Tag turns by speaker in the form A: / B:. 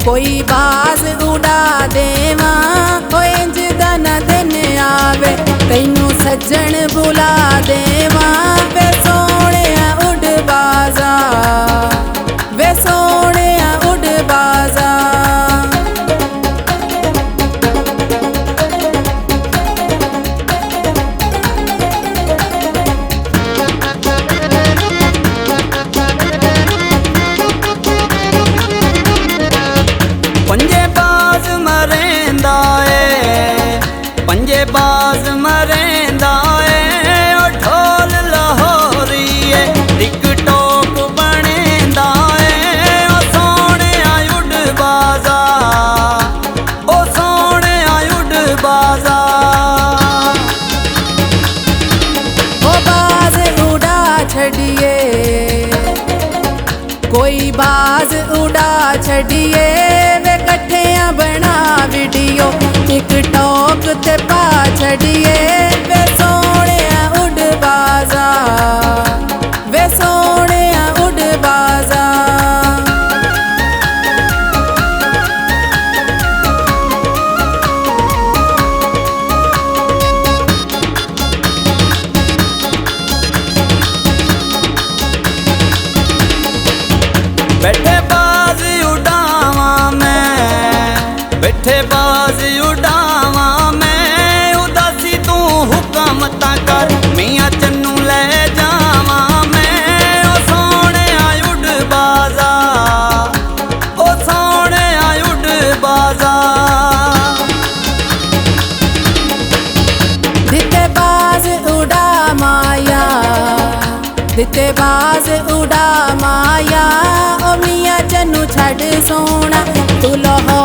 A: कोई बाज उड़ा देवा ओ इंज दा ना दिन आवे तैनू सज्जन बुला देवा वे सोहणिया उड़ बाजा वे सोहणिया उड़ बाजा
B: पंजे बाज मरेंदा ए पंजे बाज मरेंदा ए ओ ढोल लाहौरी ए टिकटॉक बनेंदा ए ओ सोहणिया उड़ बाजा ओ सोहणिया उड़ बाजा
A: ओ बाज उड़ा छड़िए कोई बाज उड़ा छड़िए कट्ठियां बना वीडियो टिकटॉक ते पा छड़िए वे सोहणिया उड़ बाजा वे सोहणिया उड़ बाजा
B: बैठे बाज उड़ावा बैठे बाज उड़ावा मैं उदासी तू हुक्म ता कर मियां चन्नू ले जावा मैं ओ सोहणिया उड़ बाजा ओ सोहणिया उड़ बाजा
A: दिते बाज उड़ा माया दिते बाज उड़ा माया ओ मियां चन्नू छड़ सोना तू लाहौर